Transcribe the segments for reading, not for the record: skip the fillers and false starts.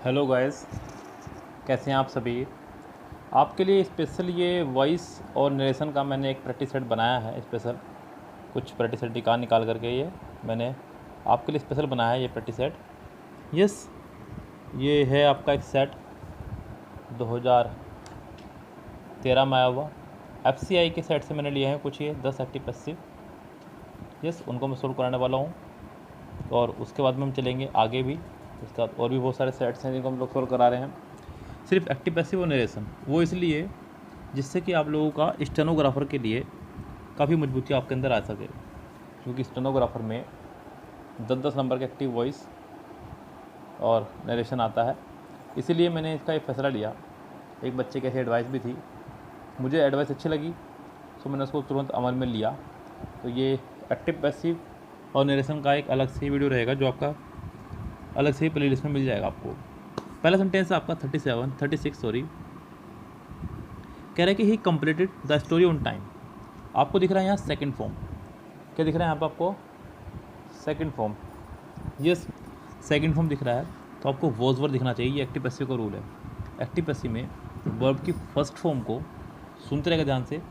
Hello guys, कैसे हैं आप सभी। आपके लिए स्पेशल ये वॉइस और नरेशन का मैंने एक प्रैक्टिस सेट बनाया है। स्पेशल कुछ प्रैक्टिस सेट निकाल करके ये मैंने आपके लिए स्पेशल बनाया है ये प्रैक्टिस सेट। यस, ये है आपका एक सेट 2013 में आया हुआ FCI के सेट से मैंने लिए हैं कुछ ये 10 एक्टिव पैसिव। यस, उनको मैं सोल्व कराने वाला हूँ और उसके बाद में हम चलेंगे आगे भी। उसके बाद और भी बहुत सारे सेट्स हैं जिनको हम लोग सोल्व करा रहे हैं। सिर्फ एक्टिव पैसिव और नरेशन वो इसलिए जिससे कि आप लोगों का स्टेनोग्राफर के लिए काफ़ी मजबूती आपके अंदर आ सके, क्योंकि स्टेनोग्राफर में 10-10 नंबर के एक्टिव वॉइस और नरेशन आता है। इसीलिए मैंने इसका एक फ़ैसला लिया। एक बच्चे की ऐसी एडवाइस भी थी, मुझे एडवाइस अच्छी लगी तो मैंने उसको तुरंत अमल में लिया। तो ये एक्टिव पैसिव और नरेशन का एक अलग से वीडियो रहेगा जो आपका अलग से ही प्लेलिस्ट में मिल जाएगा आपको। पहला सेंटेंस है आपका 36 सॉरी, कह रहा है कि ही completed the story on time. आपको दिख रहा है यहाँ सेकंड फॉर्म, क्या दिख रहा है यहाँ पर आपको? Second form. Yes, second form दिख रहा है तो आपको वॉज वर्ब दिखना चाहिए। ये एक्टिव पैसिव का रूल है। एक्टिव पैसिव में वर्ब की फर्स्ट फॉर्म को सुनते रहेगा ध्यान से,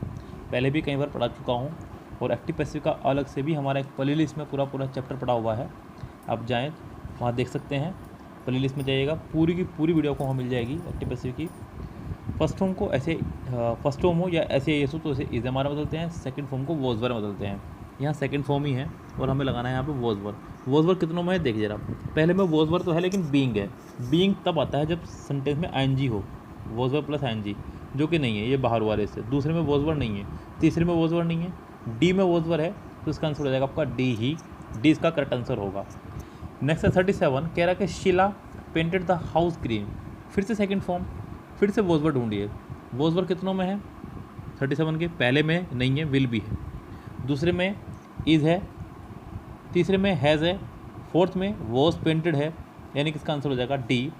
पहले भी कई बार पढ़ा चुका हूँ। और एक्टिव पैसिव का अलग से भी हमारा एक प्लेलिस्ट में पूरा चैप्टर पढ़ा हुआ है, आप जाएँ वहाँ देख सकते हैं। प्लेलिस्ट में जाइएगा, पूरी की पूरी वीडियो को वहाँ मिल जाएगी एक्टिव पैसिव की। फर्स्ट फॉर्म को ऐसे फर्स्ट फॉर्म हो या ऐसे एस हो तो ऐसे इज हमारा बदलते हैं, सेकंड फॉर्म को वॉज वर्ब बदलते हैं। यहाँ सेकंड फॉर्म ही है और हमें लगाना है यहाँ पे वॉज वर्ब। वॉज वर्ब कितनों में है देख जरा। पहले में वॉज वर्ब तो है लेकिन बीइंग है। बीइंग तब आता है जब सेंटेंस में आईएनजी हो, वॉज वर्ब प्लस आईएनजी, जो कि नहीं है ये बाहर वाले से। दूसरे में वॉज वर्ब नहीं है, तीसरे में वॉज वर्ब नहीं है, डी में वॉज वर्ब है तो इसका आंसर हो जाएगा आपका डी ही। डी इसका करेक्ट आंसर होगा। नेक्स्ट है 37, कह रहा है कि Sheela painted the house green. फिर से सेकंड फॉर्म, फिर से वॉज वर्ब ढूंढिए। वॉज वर्ब कितनों में है 37 के? पहले में नहीं है, विल भी है, दूसरे में इज़ है, तीसरे में हैज़ है, फोर्थ में वॉज पेंटेड है, यानी कि इसका आंसर हो जाएगा डी।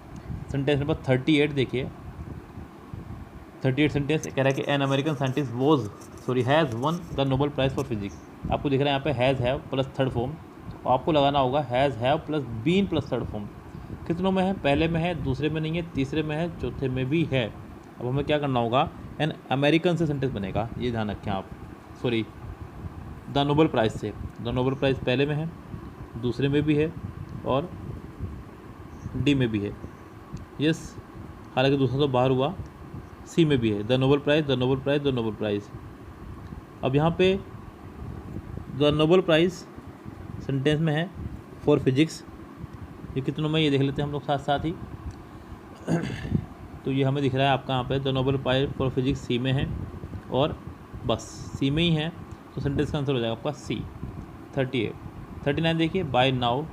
सेंटेंस नंबर 38 देखिए। 38 सेंटेंस कह रहा है कि an American scientist has won the Nobel prize for physics. आपको दिख रहा है यहाँ पे has have plus third form, तो आपको लगाना होगा has have plus been plus third form. कितनों में है? पहले में है, दूसरे में नहीं है, तीसरे में है, चौथे में भी है। अब हमें क्या करना होगा? एन अमेरिकन से सेंटेंस बनेगा, ये ध्यान रखें आप। सॉरी, द नोबेल प्राइज़ से। द नोबेल प्राइज़ पहले में है, दूसरे में भी है और डी में भी है। यस, हालांकि दूसरा तो बाहर हुआ, सी में भी है। The Nobel price, the Nobel price, the Nobel price. अब यहाँ पे द नोबेल प्राइज़ सेंटेंस में है फॉर फिजिक्स। ये कितनों में, ये देख लेते हैं हम लोग साथ साथ ही। तो ये हमें दिख रहा है आपका यहाँ पे the Nobel prize for physics C में है और बस सी में ही है, तो सेंटेंस का आंसर हो जाएगा आपका सी। 38 39 देखिए, by now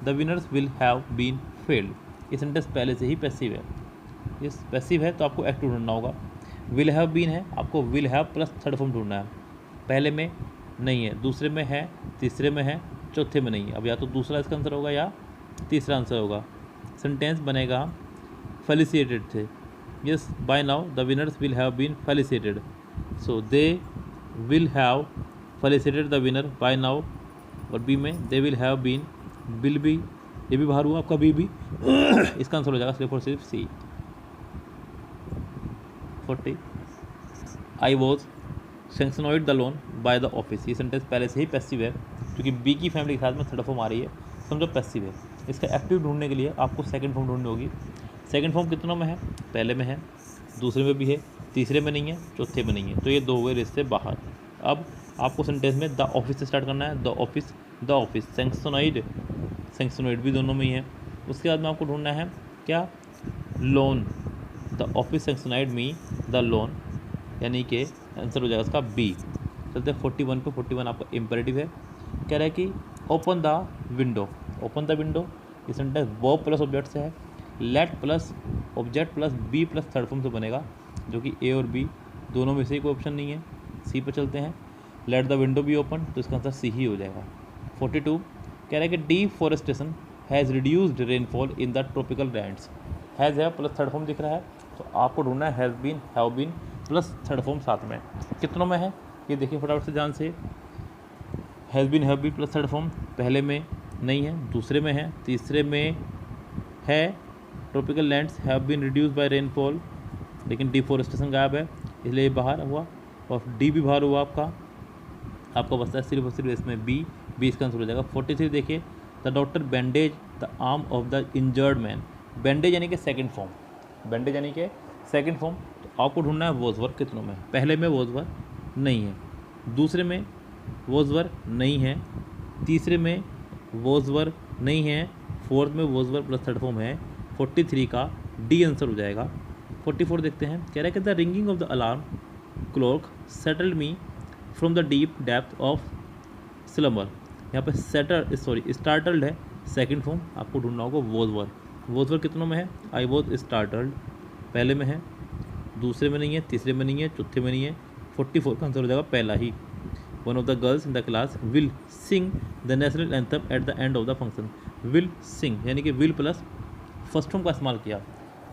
the winners will have been failed. ये सेंटेंस पहले से ही पैसिव है। ये पैसिव है तो आपको एक्टिव ढूंढना होगा। विल हैव बीन है, आपको will have plus third form ढूंढना है। पहले में नहीं है, दूसरे में है, तीसरे में है, चौथे में नहीं है। अब या तो दूसरा इसका आंसर होगा या तीसरा आंसर होगा। सेंटेंस बनेगा फेलिसिटेड थे। Yes, by now the winners will have been felicitated, so they will have felicitated the winner by now. और बी में they will have been, will be, ये भी बाहर हुआ आपका बी भी। इसका आंसर हो जाएगा सिर्फ और सिर्फ सी। 40, I was sanctioned the loan by the office. ये सेंटेंस पहले से ही पैसिव है, क्योंकि बी की फैमिली के साथ में थर्ड फॉर्म आ रही है, समझो पैसिव है। इसका एक्टिव ढूंढने के लिए आपको सेकंड फॉर्म ढूंढनी होगी। सेकंड फॉर्म कितनों में है? पहले में है, दूसरे में भी है, तीसरे में नहीं है, चौथे में नहीं है, तो ये दो हुए रिश्ते बाहर। अब आपको सेंटेंस में द ऑफिस से स्टार्ट करना है। The office, the office, sanctioned, sanctioned भी दोनों में ही है। उसके बाद में आपको ढूंढना है क्या? Loan. The office sanctioned me the loan, यानी कि आंसर हो जाएगा इसका बी। चलते 41 पे। 41 आपका इम्पेरेटिव है, कह रहा है कि open the window. Open the window, ये सेंटेंस वर्ब प्लस ऑब्जेक्ट से है। Let plus object plus be plus third form से बनेगा, जो कि ए और बी दोनों में से कोई ऑप्शन नहीं है। सी पे चलते हैं। Let the window be open, तो इसका आंसर सी ही हो जाएगा। 42 कह रहा है कि deforestation has reduced rainfall in the tropical lands. Has है प्लस थर्ड फॉर्म दिख रहा है, तो आपको ढूंढना है has been, have been plus third form साथ में। कितनों में है ये देखिए फटाफट से ध्यान से। Has been, have been plus third form पहले में नहीं है, दूसरे में है, तीसरे में है, tropical lands have been reduce by rainfall, लेकिन डिफॉरेस्टेशन गायब है इसलिए बाहर हुआ, और डी भी बाहर हुआ आपका बचता है सिर्फ और सिर्फ इसमें बी इसका आंसर हो जाएगा। 43 देखिए, the doctor bandage the arm of the injured man. Bandage यानी कि सेकंड फॉर्म, बैंडेज यानी कि सेकंड फॉर्म। तो आपको ढूंढना है वॉजवर कितनों में। पहले में वॉजवर नहीं है, दूसरे में वॉजवर नहीं है, तीसरे में वॉजवर नहीं है, फोर्थ में वॉजवर प्लस थर्ड फॉर्म है। 43 का डी आंसर हो जाएगा। 44 देखते हैं, कह रहा है कि the ringing of the alarm clock settled me from the deep depth of slumber. यहाँ पे स्टार्टल्ड है सेकंड फॉर्म, आपको ढूंढना होगा वॉजवर। वॉजवर कितनों में है? आई वॉज स्टार्टल्ड पहले में है, दूसरे में नहीं है, तीसरे में नहीं है, चौथे में नहीं है। 44 का आंसर हो जाएगा पहला ही। One of the girls in the class will sing the national anthem at the end of the function. Will sing यानी कि विल प्लस फर्स्ट फॉर्म का इस्तेमाल किया।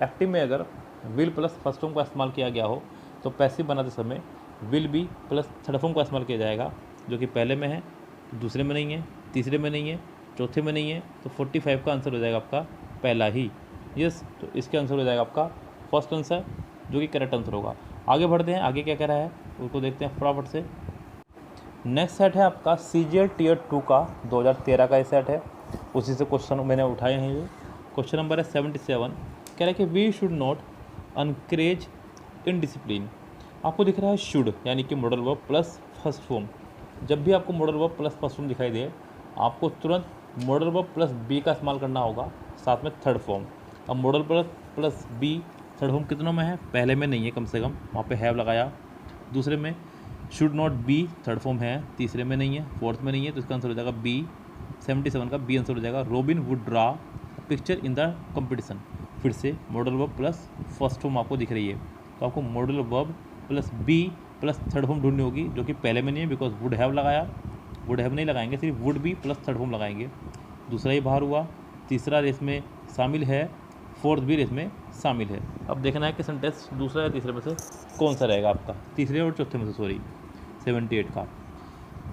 एक्टिव में अगर विल प्लस फर्स्ट फॉर्म का इस्तेमाल किया गया हो तो पैसिव बनाते समय will be plus third form का इस्तेमाल किया जाएगा, जो कि पहले में है, दूसरे में नहीं है, तीसरे में नहीं है, चौथे में नहीं है। तो 45 का आंसर हो जाएगा आपका पहला ही। यस, तो इसके आंसर हो जाएगा आपका फर्स्ट आंसर, जो कि करेक्ट आंसर होगा। आगे बढ़ते हैं, आगे क्या कह रहा है उसको देखते हैं फटाफट से। नेक्स्ट सेट है आपका CGL Tier 2 का 2013 का ये सेट है, उसी से क्वेश्चन मैंने उठाए हैं। ये क्वेश्चन नंबर है 77। कह रहा है कि we should not encourage indiscipline. आपको दिख रहा है शुड यानी कि modal verb plus first form. जब भी आपको modal verb plus first form दिखाई दे, आपको तुरंत मॉडल वर्ब प्लस बी का इस्तेमाल करना होगा, साथ में थर्ड फॉर्म। अब modal plus be third form कितनों में है? पहले में नहीं है, कम से कम वहाँ पे हैव लगाया। दूसरे में should not be third form है, तीसरे में नहीं है, फोर्थ में नहीं है, तो इसका आंसर हो जाएगा बी। 77 का बी आंसर हो जाएगा। Robin would draw picture in the competition. फिर से modal verb plus first form आपको दिख रही है, तो आपको modal verb plus be plus third form ढूंढनी होगी, जो कि पहले में नहीं है, बिकॉज वुड हैव लगाया। वुड हैव नहीं लगाएंगे, सिर्फ would be plus third form लगाएंगे। दूसरा ही बाहर हुआ, तीसरा रेस में शामिल है, फोर्थ भी रेस में शामिल है। अब देखना है कि सेंटेंस दूसरा या तीसरे में से कौन सा रहेगा आपका, तीसरे और चौथे में से, सॉरी 78 का।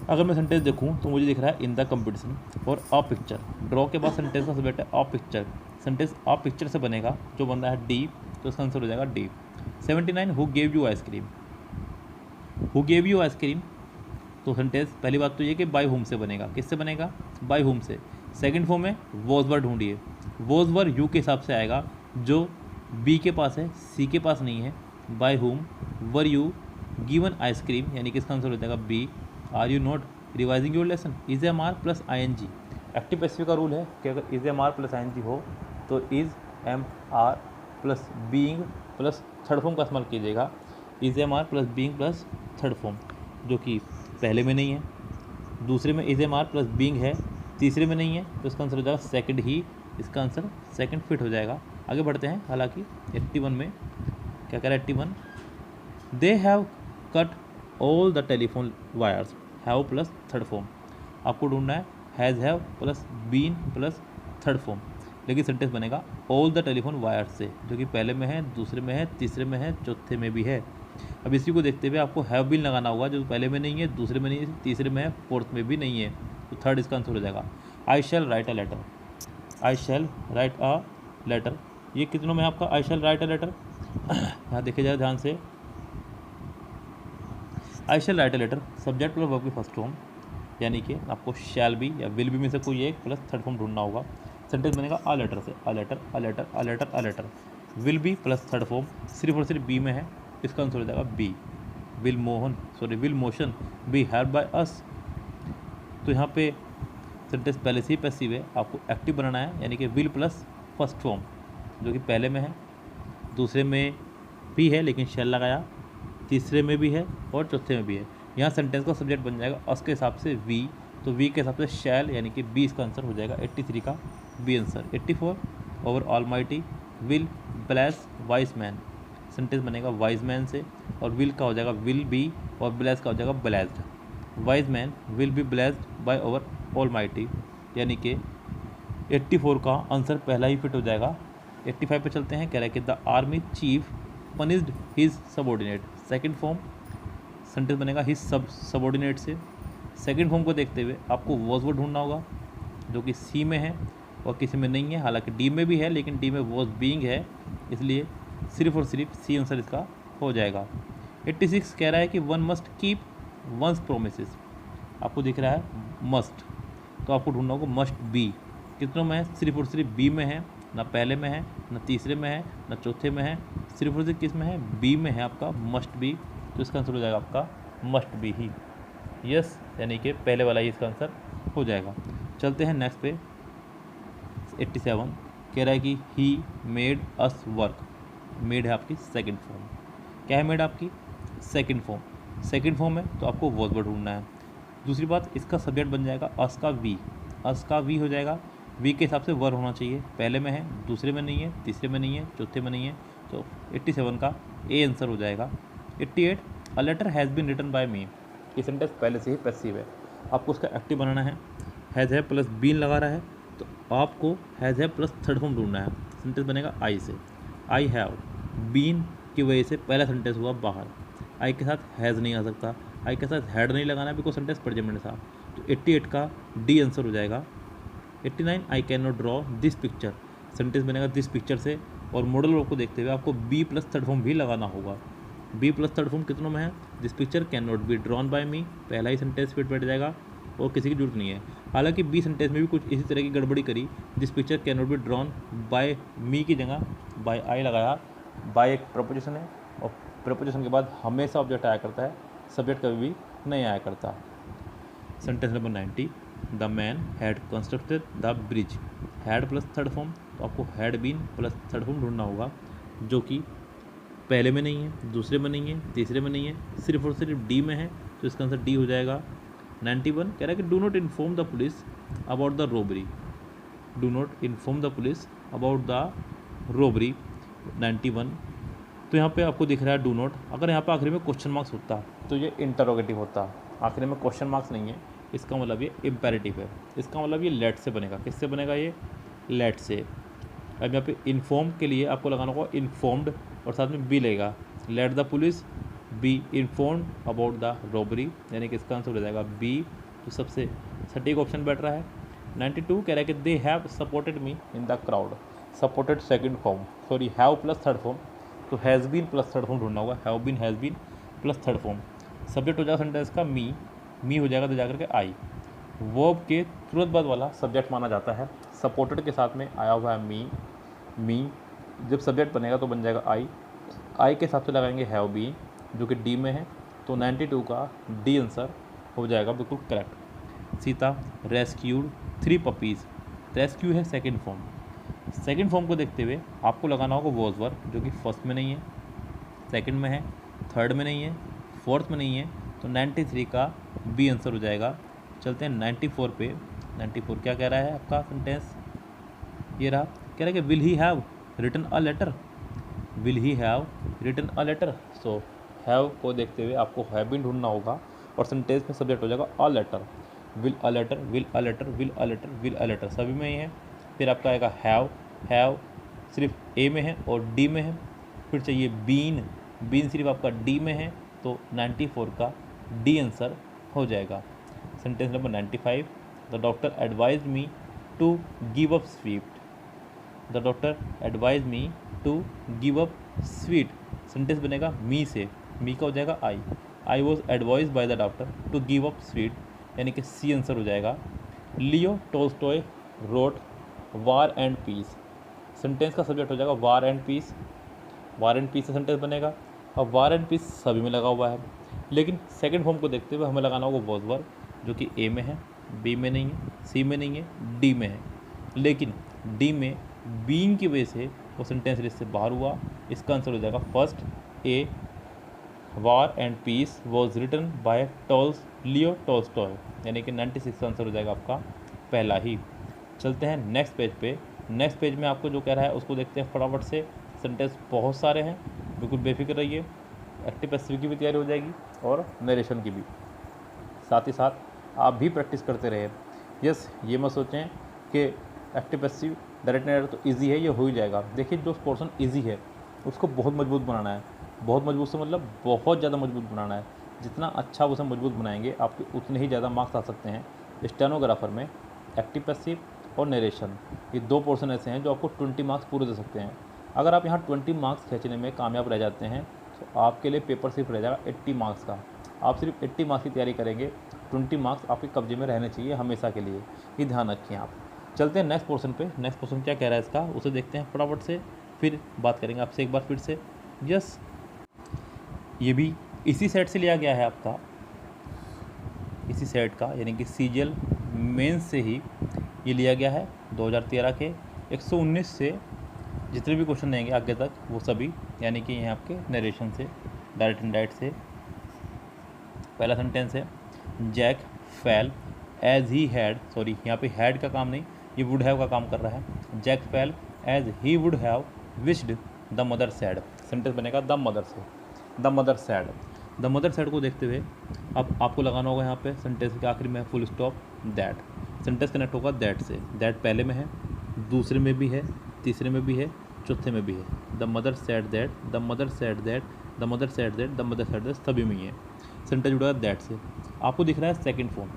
अगर मैं सेंटेंस देखूं तो मुझे दिख रहा है इन द कंपटीशन और अ पिक्चर। ड्रॉ के बाद सेंटेंस का सब्जेक्ट है a picture. Sentence a picture से बनेगा, जो बन रहा है डी, तो इसका आंसर हो जाएगा D. 79 who gave you ice cream. Who gave you ice cream, तो सेंटेंस पहली बात तो ये कि बाय होम से बनेगा। किससे बनेगा? बाय होम से। सेकंड फॉर्म में वॉज वर ढूंढिए। वॉज वर यू के हिसाब से आएगा, जो बी के पास है, सी के पास नहीं है। By whom were you given ice cream, यानी कि इसका आंसर हो जाएगा B. Are you not revising your lesson. Is am are plus ING। Active passive का रूल है कि अगर is am are plus ING हो तो is am are plus being plus third form का इस्तेमाल कीजिएगा। Is am are plus being plus third form, जो कि पहले में नहीं है, दूसरे में is am are plus being है, तीसरे में नहीं है, तो इसका आंसर हो जाएगा सेकंड ही। इसका आंसर सेकंड फिट हो जाएगा। आगे बढ़ते हैं। हालांकि 81 में क्या कह रहा है? 81 they have cut all the telephone wires. Have plus third form आपको ढूंढना है, has have plus been plus third form, लेकिन सेंटेंस बनेगा ऑल द टेलीफोन वायर्स से, जो कि पहले में है, दूसरे में है, तीसरे में है, चौथे में भी है। अब इसी को देखते हुए आपको हैव बीन लगाना होगा, जो पहले में नहीं है, दूसरे में नहीं है, तीसरे में है, फोर्थ में भी नहीं है, तो थर्ड इसका आंसर हो जाएगा। I shall write a letter. I shall write a letter, ये कितनों में है आपका? I shall write a letter. यहाँ देखे जाए ध्यान से, I shall write a letter subject plus verb की फर्स्ट फॉर्म, यानी कि आपको शैल बी या विल बी में से कोई एक प्लस थर्ड फॉर्म ढूंढना होगा। सेंटेंस बनेगा अ लेटर से, a letter a letter a letter a letter. Will be plus third form सिर्फ और सिर्फ बी में है, इसका आंसर हो जाएगा B. Will motion be help by us. तो यहाँ पे सेंटेंस पहले से ही पैसिव है, आपको एक्टिव बनाना है, यानी कि विल प्लस फर्स्ट फॉर्म, जो कि पहले में है, दूसरे में भी है लेकिन शैल लगाया, तीसरे में भी है और चौथे में भी है। यहाँ सेंटेंस का सब्जेक्ट बन जाएगा अस के हिसाब से वी, तो वी के हिसाब से शैल, यानी कि बी इसका आंसर हो जाएगा। 83 का B answer. 84 over almighty will bless wise man. Sentence बनेगा वाइज मैन से, और विल का हो जाएगा विल बी, और ब्लेस का हो जाएगा blessed. Wise man will be blessed by over almighty, यानी कि 84 का आंसर पहला ही फिट हो जाएगा। 85 पे चलते हैं। कह रहा है कि the army chief punished his subordinate. Second form sentence बनेगा हिज सबॉर्डिनेट से। सेकंड फॉर्म को देखते हुए आपको वॉज वर्ड ढूंढना होगा, जो कि सी में है, और किसी में नहीं है, हालांकि डी में भी है लेकिन डी में वॉज बीइंग है, इसलिए सिर्फ और सिर्फ सी आंसर इसका हो जाएगा। 86 कह रहा है कि one must keep once promises. आपको दिख रहा है मस्ट, तो आपको ढूंढना होगा मस्ट बी। कितनों में है? सिर्फ और सिर्फ बी में है, ना पहले में है, ना तीसरे में है, ना चौथे में है, सिर्फ और सिर्फ किस में है? बी में है आपका मस्ट बी। तो इसका आंसर हो जाएगा आपका मस्ट बी ही। यस, यानी कि पहले वाला ही इसका आंसर हो जाएगा। चलते हैं नेक्स्ट पे। 87 कह रहा है कि he made us work. Made है आपकी सेकंड फॉर्म। क्या है मेड? आपकी सेकंड फॉर्म। सेकंड फॉर्म है तो आपको वर्ब ढूंढना है। दूसरी बात, इसका सब्जेक्ट बन जाएगा अस का वी। अस का वी हो जाएगा। वी के हिसाब से वर्ब होना चाहिए, पहले में है, दूसरे में नहीं है, तीसरे में नहीं है, चौथे में नहीं है, तो 87 का ए आंसर हो जाएगा। 88 a letter has been written by me. ये सेंटेंस पहले से ही पैसिव है, आपको उसका एक्टिव बनाना है। हैज़ है प्लस बीन लगा रहा है तो आपको हैज़ है प्लस थर्ड फॉर्म ढूंढना है। सेंटेंस बनेगा आई से। आई हैव बीन की वजह से पहला सेंटेंस हुआ बाहर। आई के साथ हैज़ नहीं आ सकता, आई के साथ हैड नहीं लगाना बिकॉज सेंटेंस प्रेजेंट था। तो 88 का डी आंसर हो जाएगा। 89 I can not draw this picture. Sentence बनेगा दिस पिक्चर से, और मॉडल वर्ब को देखते हुए आपको बी प्लस थर्ड फॉर्म भी लगाना होगा। बी प्लस थर्ड फॉर्म कितनों में है? This picture can not be drawn by me, पहला ही सेंटेंस फिट बैठ जाएगा और किसी की जरूरत नहीं है। हालांकि बी सेंटेंस में भी कुछ इसी तरह की गड़बड़ी करी। This picture can not be drawn by me की जगह बाय आई लगाया। बाय एक प्रपोजिशन है और प्रपोजिशन के बाद हमेशा ऑब्जेक्ट आया करता है, सब्जेक्ट कभी भी नहीं आया करता। Sentence number 90 the man had constructed the bridge. Had plus third form, तो आपको had been plus third form ढूंढना होगा, जो कि पहले में नहीं है, दूसरे में नहीं है, तीसरे में नहीं है, सिर्फ और सिर्फ डी में है, तो इसका आंसर डी हो जाएगा। 91 कह रहा है कि do not inform the police about the robbery. Do not inform the police about the robbery 91। तो यहाँ पे आपको दिख रहा है डू नॉट। अगर यहाँ पे आखिरी में क्वेश्चन मार्क्स होता तो ये इंटरोगेटिव होता, आखिरी में क्वेश्चन मार्क्स नहीं है, इसका मतलब ये इम्पेरेटिव है। इसका मतलब ये लेट से बनेगा। किससे बनेगा? ये लेट से। अब यहाँ पे इन्फॉर्म के लिए आपको लगाना होगा इन्फॉर्म्ड और साथ में बी लगेगा। Let the police be informed about the robbery, यानी कि इसका आंसर हो जाएगा बी। तो सबसे सटीक ऑप्शन बैठ रहा है। 92 कह रहा है कि they have supported me in the crowd. Supported second form, sorry have plus third form, तो has been plus third form ढूंढना होगा। Have been, has been plus third form. Subject हो जाएगा सेंटेंस का मी, मी हो जाएगा तो जाकर के आई। वर्ब के तुरंत बाद वाला सब्जेक्ट माना जाता है। सपोर्टेड के साथ में आया हुआ है मी। मी जब सब्जेक्ट बनेगा तो बन जाएगा आई। आई के हिसाब से लगाएंगे हैव बीन, जो कि डी में है, तो 92 का डी आंसर हो जाएगा बिल्कुल correct. Sita rescued 3 puppies. Rescue है सेकंड फॉर्म। सेकंड फॉर्म को देखते हुए आपको लगाना होगा वॉज वर्ब, जो कि फर्स्ट में नहीं है, सेकंड में है, थर्ड में नहीं है, फोर्थ में नहीं है, तो 93 का बी आंसर हो जाएगा। चलते हैं 94 पे। 94 क्या कह रहा है आपका सेंटेंस? ये रहा, कह रहा है कि will he have written a letter. Will he have written a letter. So have को देखते हुए आपको हैव बीन ढूंढना होगा और सेंटेंस में सब्जेक्ट हो जाएगा a letter. Will a letter, will a letter, will a letter, will a letter, सभी में ही है। फिर आपका आएगा हैव सिर्फ ए में है और डी में है। फिर चाहिए बीन, बीन सिर्फ आपका डी में है, तो 94 का डी आंसर हो जाएगा। Sentence number 95 the doctor advise me to give up sweet. The doctor advise me to give up sweet. Sentence बनेगा मी से, मी का हो जाएगा I. I was advise by the doctor to give up sweet, यानी कि C answer हो जाएगा। Leo Tolstoy wrote war and peace. Sentence का सब्जेक्ट हो जाएगा war and peace. War and peace से सेंटेंस बनेगा। अब वार एंड पीस सभी में लगा हुआ है, लेकिन सेकंड फॉर्म को देखते हुए हमें लगाना होगा वॉज वर्ब, जो कि ए में है, बी में नहीं है, सी में नहीं है, डी में है। लेकिन डी में बीइंग की वजह से वो सेंटेंस लिस्ट से बाहर हुआ। इसका आंसर हो जाएगा first A. War and Peace was written by Leo Tolstoy, यानी कि 96 का आंसर हो जाएगा आपका पहला ही। चलते हैं नेक्स्ट पेज पे। नेक्स्ट पेज में आपको जो कह रहा है उसको देखते हैं फटाफट से। सेंटेंस बहुत सारे हैं, बिल्कुल बेफिक्र रहिए। एक्टिव पैसिव की भी तैयारी हो जाएगी और नरेशन की भी। साथ ही साथ आप भी प्रैक्टिस करते रहे। यस, ये मत सोचें कि एक्टिव पैसिव डायरेक्ट नरेटर तो ईजी है, ये हो ही जाएगा। देखिए, जो पोर्शन ईजी है उसको बहुत मजबूत बनाना है। बहुत मजबूत से मतलब बहुत ज़्यादा मजबूत बनाना है। जितना अच्छा उसे मजबूत बनाएंगे आपके उतने ही ज़्यादा मार्क्स आ सकते हैं स्टेनोग्राफर में। एक्टिव पैसिव और नरेशन, ये 2 पोर्शन ऐसे हैं जो आपको 20 मार्क्स पूरे दे सकते हैं। अगर आप यहाँ 20 मार्क्स खींचने में कामयाब रह जाते हैं तो आपके लिए पेपर सिर्फ रह जाएगा 80 मार्क्स का। आप सिर्फ 80 मार्क्स की तैयारी करेंगे, 20 मार्क्स आपके कब्जे में रहने चाहिए हमेशा के लिए, ये ध्यान रखें आप। चलते हैं नेक्स्ट पोर्शन पे। नेक्स्ट पोर्शन क्या कह रहा है इसका, उसे देखते हैं फटाफट से, फिर बात करेंगे आपसे एक बार फिर से। यस, ये भी इसी सेट से लिया गया है आपका, इसी सेट का, यानी कि सीजीएल मेंस से ही ये लिया गया है। 2013 के 119 से जितने भी क्वेश्चन रहेंगे आगे तक वो सभी, यानी कि यहाँ आपके नरेशन से, डायरेक्ट इनडायरेक्ट से। पहला सेंटेंस है Jack fell as he had, sorry यहाँ पे हैड का काम नहीं, ये वुड हैव का काम कर रहा है। Jack fell as he would have wished the mother said, सेंटेंस बनेगा द मदर से, the mother said. The mother said को देखते हुए अब आपको लगाना होगा यहाँ पे सेंटेंस के आखिर में full stop that. Sentence connect होगा दैट से, दैट पहले में है, दूसरे में भी है, तीसरे में भी है, चौथे में भी है। The mother sad that, the mother sad that, the mother sad that, the mother sad that, सभी में ही है। सेंटेंस जुड़ा है दैट से। आपको दिख रहा है सेकंड फॉर्म,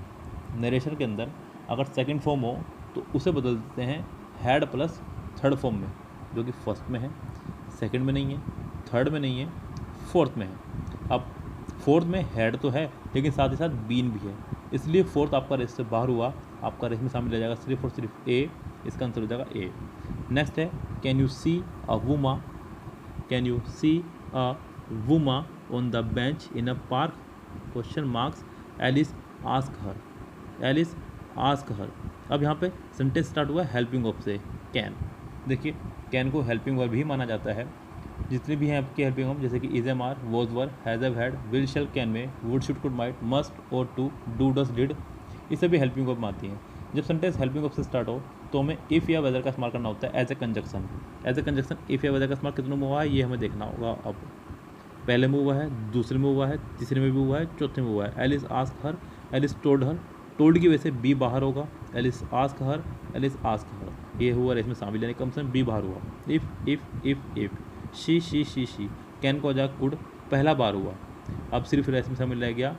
नरेशन के अंदर अगर सेकंड फॉर्म हो तो उसे बदल देते हैं हैड प्लस थर्ड फॉर्म में, जो कि फर्स्ट में है, सेकंड में नहीं है, थर्ड में नहीं है, फोर्थ में है। अब फोर्थ में हैड तो है लेकिन साथ ही साथ बीन भी है, इसलिए फोर्थ आपका रेस से बाहर हुआ, आपका रेस में शामिल हो जाएगा सिर्फ और सिर्फ ए, इसका आंसर हो जाएगा ए। नेक्स्ट है can you see a woman, can you see a woman on the bench in a park, question marks, Alice ask her, Alice ask her. अब यहाँ पे सेंटेंस स्टार्ट हुआ है हेल्पिंग वर्ब से, can. देखिए can को helping verb भी माना जाता है। जितने भी हैं आपके हेल्पिंग वर्ब जैसे कि is am are, was were, has have had, will shall can may, would should could might, must और टू, डू डस डिड, ये सभी हेल्पिंग वर्ब में आती हैं। जब सेंटेंस हेल्पिंग वर्ब से स्टार्ट हो तो हमें इफ़ या वेदर का इस्तेमाल करना होता है as a conjunction. As a conjunction if या वेदर का इस्तेमाल कितनों में हुआ है ये हमें देखना होगा। अब पहले में हुआ है, दूसरे में हुआ है, तीसरे में भी हुआ है, चौथे में हुआ है। Alice ask her, Alice told her, told की वजह से बी बाहर होगा, Alice ask her, Alice ask her, ये हुआ इसमें शामिल, यानी कम से कम बी बाहर हुआ। इफ़ शी, कैन को हो जाएगा कुड, पहला बार हुआ। अब सिर्फ रेस में शामिल रह गया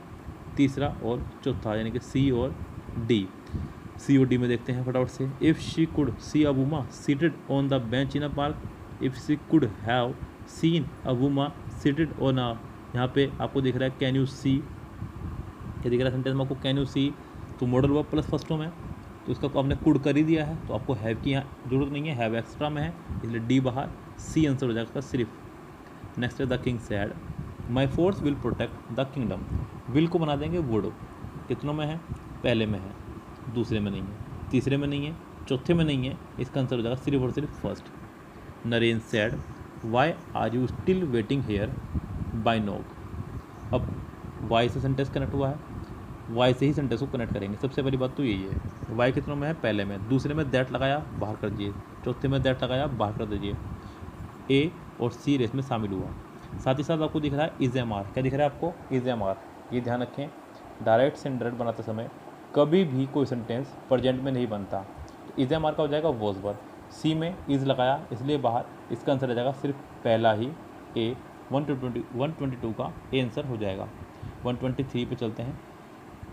तीसरा और चौथा, यानी कि सी और डी। सी और डी में देखते हैं फटाफट से। If she could see a woman seated on the bench in a park, if she could have seen a woman seated on a, यहाँ पे आपको दिख रहा है कैन यू सी, क्या दिख रहा है सेंटेंस में आपको, कैन यू सी, तो model verb plus first form है तो इसका आपने कुड कर ही दिया है, तो आपको हैव की यहाँ जरूरत नहीं है, हैव एक्स्ट्रा में है, इसलिए डी बाहर, सी आंसर हो जाएगा इसका सिर्फ। नेक्स्ट है the king sad my force will protect the kingdom, will को बना देंगे वुड, कितनों में है, पहले में है, दूसरे में नहीं है, तीसरे में नहीं है, चौथे में नहीं है, इसका आंसर हो जाएगा सिर्फ और सिर्फ first. Naren said why are you still waiting here by knock. अब वाई से सेंटेंस कनेक्ट हुआ है, वाई से ही सेंटेंस को कनेक्ट करेंगे। सबसे पहली बात तो यही है, वाई कितनों में है, पहले में, दूसरे में दैट लगाया बाहर कर दीजिए, चौथे में दैट लगाया बाहर कर दीजिए, ए और सी रेस में शामिल हुआ। साथ ही साथ आपको दिख रहा है इज एम आर, क्या दिख रहा है आपको, इज एम आर। ये ध्यान रखें डायरेक्ट से इनडायरेक्ट बनाते समय कभी भी कोई सेंटेंस प्रेजेंट में नहीं बनता, तो इज एम आर का हो जाएगा वॉज वर, सी में इज लगाया इसलिए बाहर, इसका आंसर हो जाएगा सिर्फ पहला ही ए। 122 का ए आंसर हो जाएगा। 123 पे चलते हैं।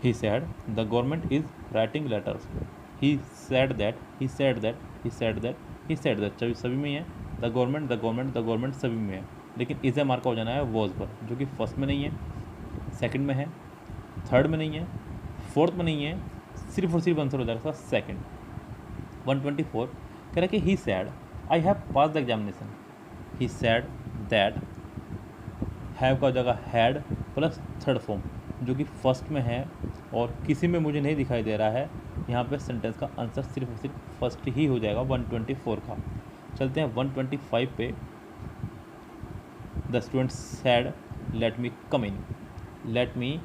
He said the government is writing letters, he said that, he said that, he said that, he said that, सभी में है। द गवर्नमेंट सभी में है, लेकिन इज ए मार्क का हो जाना है वॉज पर, जो कि फर्स्ट में नहीं है, सेकंड में है, थर्ड में नहीं है, फोर्थ में नहीं है, सिर्फ और सिर्फ आंसर हो जाएगा सेकंड। 124 कह रहा है कि he said I have pass the examination, he said that, have का हो जाएगा हैड प्लस थर्ड फॉर्म, जो कि फर्स्ट में है और किसी में मुझे नहीं दिखाई दे रहा है। यहाँ पे सेंटेंस का आंसर सिर्फ और सिर्फ फर्स्ट ही हो जाएगा 124 का। चलते हैं 125 पे। The student said let me come in, let me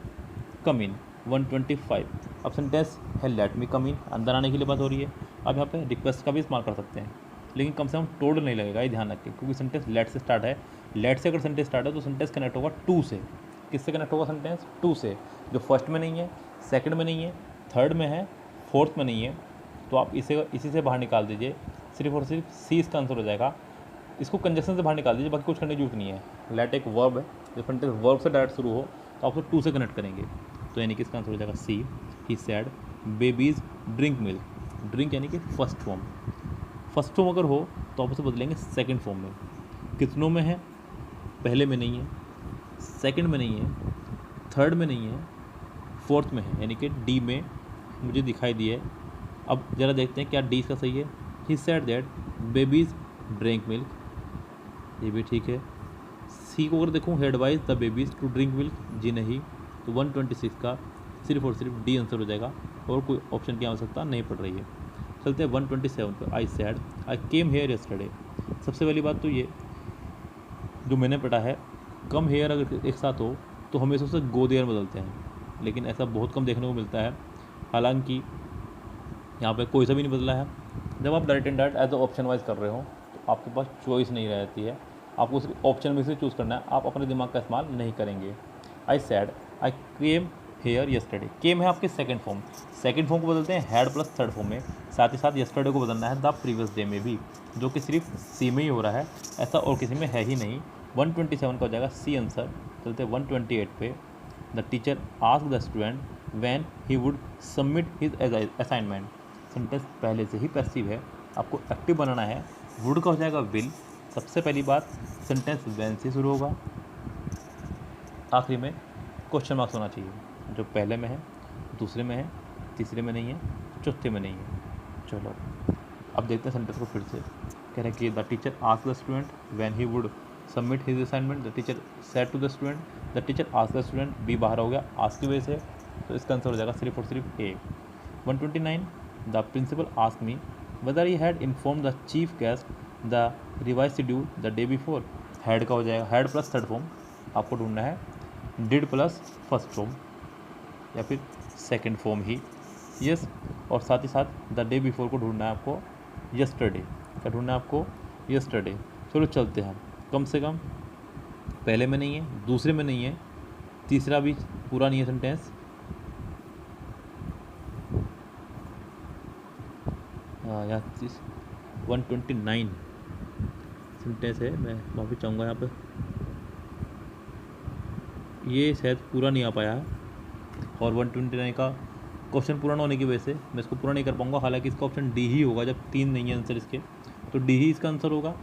come in 125। अब सेंटेंस है लेट मी कम इन, अंदर आने के लिए बात हो रही है। अब यहाँ पे रिक्वेस्ट का भी इस्तेमाल कर सकते हैं, लेकिन कम से कम टोल्ड नहीं लगेगा, ये ध्यान रखें, क्योंकि सेंटेंस लेट से स्टार्ट है। लेट से अगर सेंटेंस स्टार्ट है तो सेंटेंस कनेक्ट होगा टू से। किससे कनेक्ट होगा सेंटेंस, टू से, जो फर्स्ट में नहीं है, सेकंड में नहीं है, थर्ड में है, फोर्थ में नहीं है, तो आप इसी से बाहर निकाल दीजिए, सिर्फ और सिर्फ सी इसका आंसर हो जाएगा। इसको कंजक्शन से बाहर निकाल दीजिए, बाकी कुछ करने की जरूरत नहीं है। लेट एक वर्ब है, जब सेंटेंस वर्ब से डायरेक्ट शुरू हो तो आप उसको टू से कनेक्ट करेंगे, तो यानी कि इसका आंसर हो जाएगा C. He said babies drink milk, drink यानी कि फर्स्ट फॉर्म। फर्स्ट फॉर्म अगर हो तो आप उसे बदलेंगे सेकंड फॉर्म में। कितनों में है? पहले में नहीं है, सेकंड में नहीं है, थर्ड में नहीं है, फोर्थ में है, यानी कि डी में मुझे दिखाई दिया है। अब ज़रा देखते हैं क्या डी इसका सही है। He said that babies drink milk, ये भी ठीक है। सी को अगर देखूँ, he advise the babies to drink milk, जी नहीं। तो 126 का सिर्फ और सिर्फ डी आंसर हो जाएगा, और कोई ऑप्शन की आवश्यकता नहीं पड़ रही है। चलते हैं 127 पर। आई said I came here yesterday. सबसे पहली बात तो ये जो मैंने पढ़ा है, कम हेयर अगर एक साथ हो तो हमेशा उसे गो देयर बदलते हैं, लेकिन ऐसा बहुत कम देखने को मिलता है। हालांकि यहाँ पे कोई सा भी नहीं बदला है। जब आप direct and direct as a option wise कर रहे हो तो आपके पास चॉइस नहीं रहती है, आपको सिर्फ ऑप्शन में से चूज़ करना है, आप अपने दिमाग का इस्तेमाल नहीं करेंगे। I said I came here yesterday. Came है आपके सेकंड फॉर्म, सेकंड फॉर्म को बदलते हैं हैड प्लस थर्ड फॉर्म में। साथ ही साथ यस्टरडे को बदलना है द प्रीवियस डे में भी, जो कि सिर्फ सी में ही हो रहा है, ऐसा और किसी में है ही नहीं। 127 का हो जाएगा सी आंसर। चलते 128 पे। The teacher ask the student when he would submit his assignment. Sentence पहले से ही पैसिव है, आपको एक्टिव बनाना है। वुड का हो जाएगा विल। सबसे पहली बात, सेंटेंस व्हेन से शुरू होगा, आखिरी में क्वेश्चन मार्क्स होना चाहिए, जो पहले में है, दूसरे में है, तीसरे में नहीं है, चौथे में नहीं है। चलो अब देखते हैं सेंटेंस को फिर से। कह रहे हैं कि the teacher ask the student when he would submit his assignment, the teacher said to the student, the teacher ask the student, B बाहर हो गया आस्क की वजह से, तो इसका आंसर हो जाएगा सिर्फ और सिर्फ A. 129 the principal ask me whether he had inform the chief guest the revise schedule the day before. Had का हो जाएगा हैड प्लस थर्ड फॉर्म, आपको ढूंढना है डिड प्लस फर्स्ट फॉर्म या फिर सेकंड फॉर्म ही, यस। और साथ ही साथ द डे बिफोर को ढूंढना है आपको यस्टरडे, क्या ढूंढना है आपको यस्टरडे। चलो चलते हैं, कम से कम पहले में नहीं है, दूसरे में नहीं है, तीसरा भी पूरा नहीं है सेंटेंस। हाँ यहाँ 129 सेंटेंस है, मैं माफ़ी चाहूँगा यहाँ पे, ये शायद पूरा नहीं आ पाया है, और 129 का क्वेश्चन पूरा ना होने की वजह से मैं इसको पूरा नहीं कर पाऊँगा। हालांकि इसका ऑप्शन डी ही होगा, जब 3 नहीं है आंसर इसके, तो डी ही इसका आंसर होगा।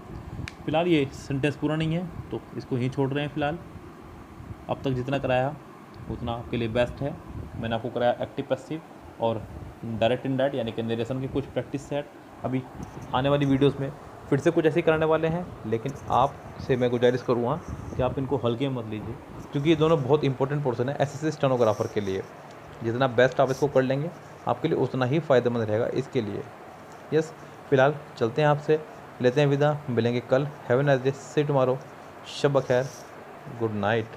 फिलहाल ये सेंटेंस पूरा नहीं है तो इसको यहीं छोड़ रहे हैं फिलहाल। अब तक जितना कराया उतना आपके लिए बेस्ट है। मैंने आपको कराया एक्टिव पैसिव और डायरेक्ट इनडायरेक्ट यानी कि नरेशन की कुछ प्रैक्टिस सेट। अभी आने वाली वीडियोस में फिर से कुछ ऐसे ही कराने वाले हैं, लेकिन आपसे मैं गुजारिश करूँगा कि आप इनको हल्के मत लीजिए, क्योंकि ये दोनों बहुत इंपॉर्टेंट पोर्शन है एसएससी स्टेनोग्राफर के लिए। जितना बेस्ट आप इसको कर लेंगे आपके लिए उतना ही फ़ायदेमंद रहेगा इसके लिए। यस, फिलहाल चलते हैं, आपसे लेते हैं विदा, मिलेंगे कल। Have a nice day, see tomorrow, शब बखैर, गुड नाइट।